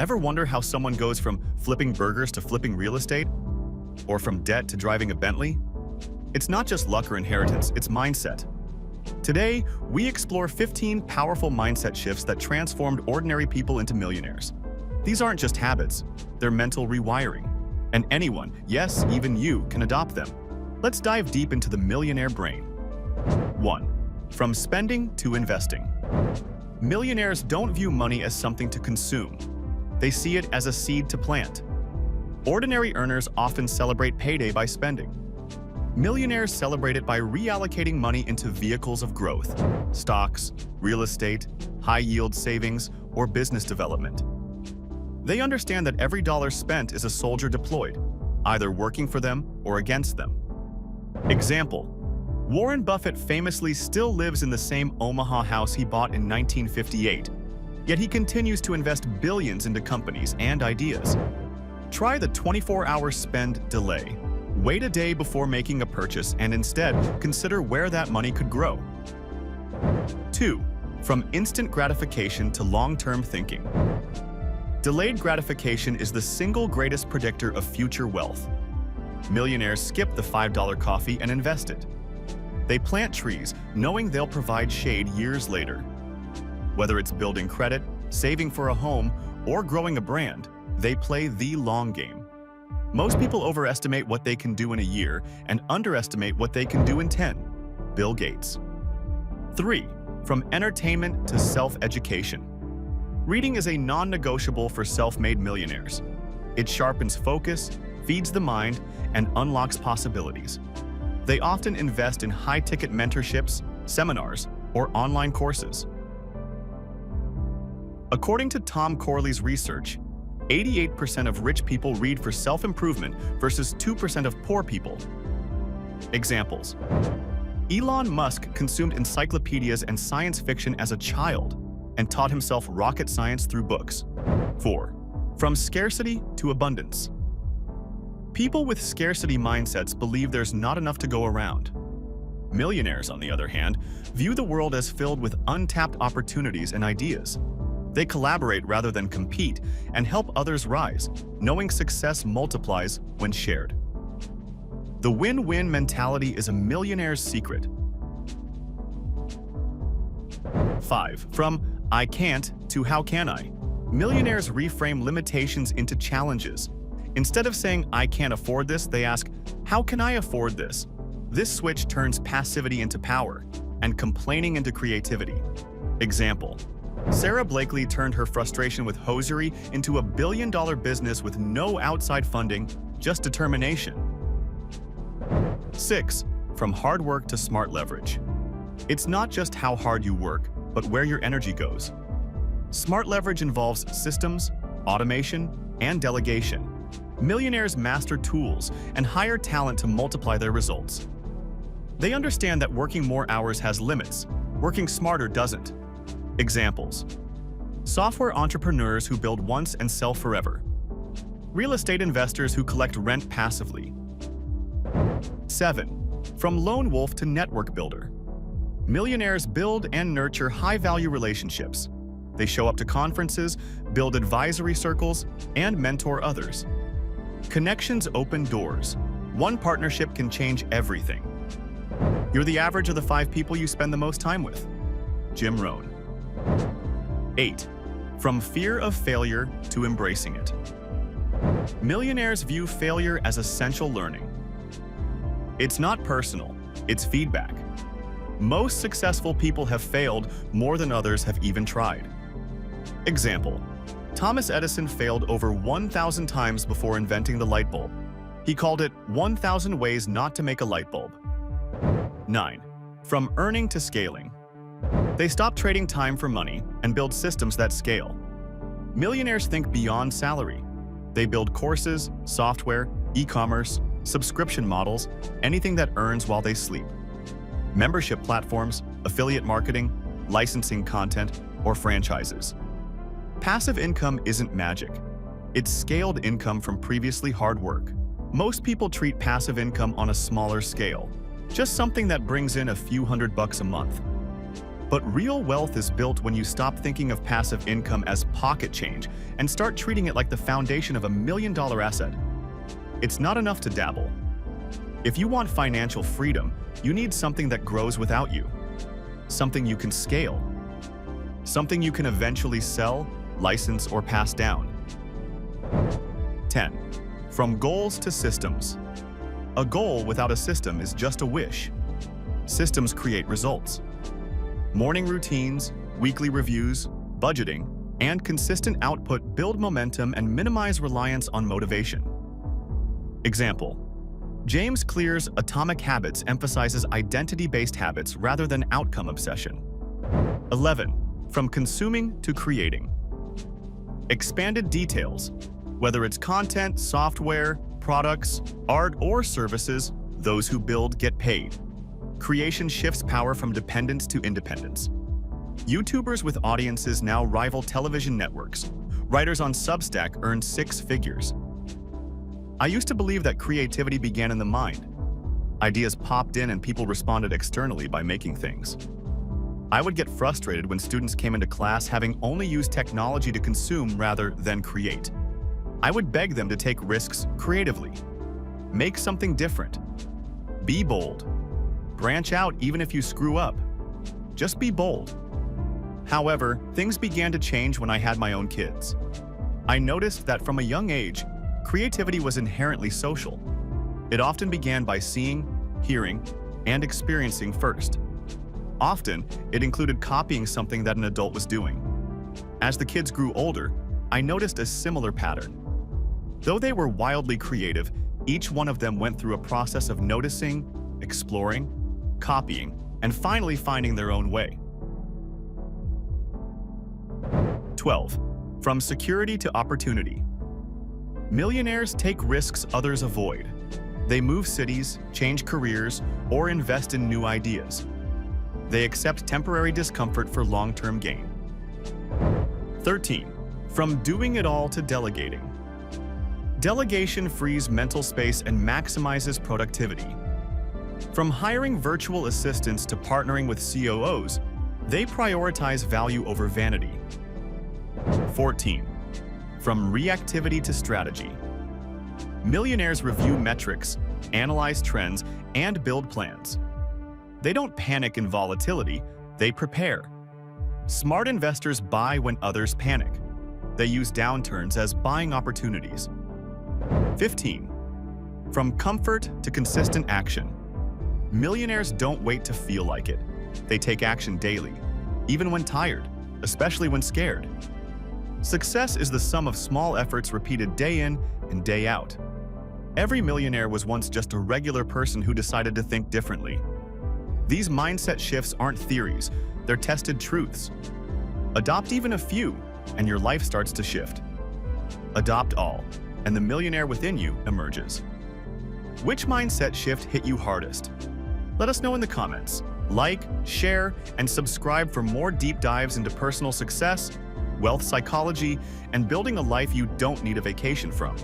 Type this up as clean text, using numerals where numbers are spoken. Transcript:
Ever wonder how someone goes from flipping burgers to flipping real estate? Or from debt to driving a Bentley? It's not just luck or inheritance, it's mindset. Today, we explore 15 powerful mindset shifts that transformed ordinary people into millionaires. These aren't just habits, they're mental rewiring. And anyone, yes, even you, can adopt them. Let's dive deep into the millionaire brain. 1. From spending to investing. Millionaires don't view money as something to consume. They see it as a seed to plant. Ordinary earners often celebrate payday by spending. Millionaires celebrate it by reallocating money into vehicles of growth: stocks, real estate, high-yield savings, or business development. They understand that every dollar spent is a soldier deployed, either working for them or against them. Example: Warren Buffett famously still lives in the same Omaha house he bought in 1958, yet he continues to invest billions into companies and ideas. Try the 24-hour spend delay. Wait a day before making a purchase and instead consider where that money could grow. 2. From instant gratification to long-term thinking. Delayed gratification is the single greatest predictor of future wealth. Millionaires skip the $5 coffee and invest it. They plant trees knowing they'll provide shade years later. Whether it's building credit, saving for a home, or growing a brand, they play the long game. Most people overestimate what they can do in a year and underestimate what they can do in 10. Bill Gates. 3. From entertainment to self-education. Reading is a non-negotiable for self-made millionaires. It sharpens focus, feeds the mind, and unlocks possibilities. They often invest in high-ticket mentorships, seminars, or online courses. According to Tom Corley's research, 88% of rich people read for self-improvement versus 2% of poor people. Examples: Elon Musk consumed encyclopedias and science fiction as a child and taught himself rocket science through books. 4. From scarcity to abundance. People with scarcity mindsets believe there's not enough to go around. Millionaires, on the other hand, view the world as filled with untapped opportunities and ideas. They collaborate rather than compete and help others rise, knowing success multiplies when shared. The win-win mentality is a millionaire's secret. 5. From I can't to how can I? Millionaires reframe limitations into challenges. Instead of saying, I can't afford this, they ask, how can I afford this? This switch turns passivity into power and complaining into creativity. Example: Sarah Blakely turned her frustration with hosiery into a billion-dollar business with no outside funding, just determination. 6. From hard work to smart leverage. It's not just how hard you work, but where your energy goes. Smart leverage involves systems, automation, and delegation. Millionaires master tools and hire talent to multiply their results. They understand that working more hours has limits. Working smarter doesn't. Examples: software entrepreneurs who build once and sell forever. Real estate investors who collect rent passively. 7. From lone wolf to network builder. Millionaires build and nurture high-value relationships. They show up to conferences, build advisory circles, and mentor others. Connections open doors. One partnership can change everything. You're the average of the 5 people you spend the most time with. Jim Rohn. 8. From fear of failure to embracing it. Millionaires view failure as essential learning. It's not personal, it's feedback. Most successful people have failed more than others have even tried. Example: Thomas Edison failed over 1,000 times before inventing the light bulb. He called it 1,000 ways not to make a light bulb. 9. From earning to scaling. They stop trading time for money and build systems that scale. Millionaires think beyond salary. They build courses, software, e-commerce, subscription models, anything that earns while they sleep. Membership platforms, affiliate marketing, licensing content, or franchises. Passive income isn't magic. It's scaled income from previously hard work. Most people treat passive income on a smaller scale, just something that brings in a few $100 a month. But real wealth is built when you stop thinking of passive income as pocket change and start treating it like the foundation of $1 million asset. It's not enough to dabble. If you want financial freedom, you need something that grows without you. Something you can scale. Something you can eventually sell, license, or pass down. 10. From goals to systems. A goal without a system is just a wish. Systems create results. Morning routines, weekly reviews, budgeting, and consistent output build momentum and minimize reliance on motivation. Example: James Clear's Atomic Habits emphasizes identity-based habits rather than outcome obsession. 11. From consuming to creating. Expanded details. Whether it's content, software, products, art, or services, those who build get paid. Creation shifts power from dependence to independence. YouTubers with audiences now rival television networks. Writers on Substack earn 6 figures. I used to believe that creativity began in the mind. Ideas popped in and people responded externally by making things. I would get frustrated when students came into class having only used technology to consume rather than create. I would beg them to take risks creatively. Make something different. Be bold. Branch out even if you screw up. Just be bold. However, things began to change when I had my own kids. I noticed that from a young age, creativity was inherently social. It often began by seeing, hearing, and experiencing first. Often, it included copying something that an adult was doing. As the kids grew older, I noticed a similar pattern. Though they were wildly creative, each one of them went through a process of noticing, exploring, copying, and finally finding their own way. 12. From security to opportunity. Millionaires take risks others avoid. They move cities, change careers, or invest in new ideas. They accept temporary discomfort for long-term gain. 13. From doing it all to delegating. Delegation frees mental space and maximizes productivity. From hiring virtual assistants to partnering with COOs, they prioritize value over vanity. 14. From reactivity to strategy. Millionaires review metrics, analyze trends, and build plans. They don't panic in volatility, they prepare. Smart investors buy when others panic. They use downturns as buying opportunities. 15. From comfort to consistent action. Millionaires don't wait to feel like it. They take action daily, even when tired, especially when scared. Success is the sum of small efforts repeated day in and day out. Every millionaire was once just a regular person who decided to think differently. These mindset shifts aren't theories, they're tested truths. Adopt even a few, and your life starts to shift. Adopt all, and the millionaire within you emerges. Which mindset shift hit you hardest? Let us know in the comments. Like, share, and subscribe for more deep dives into personal success, wealth psychology, and building a life you don't need a vacation from.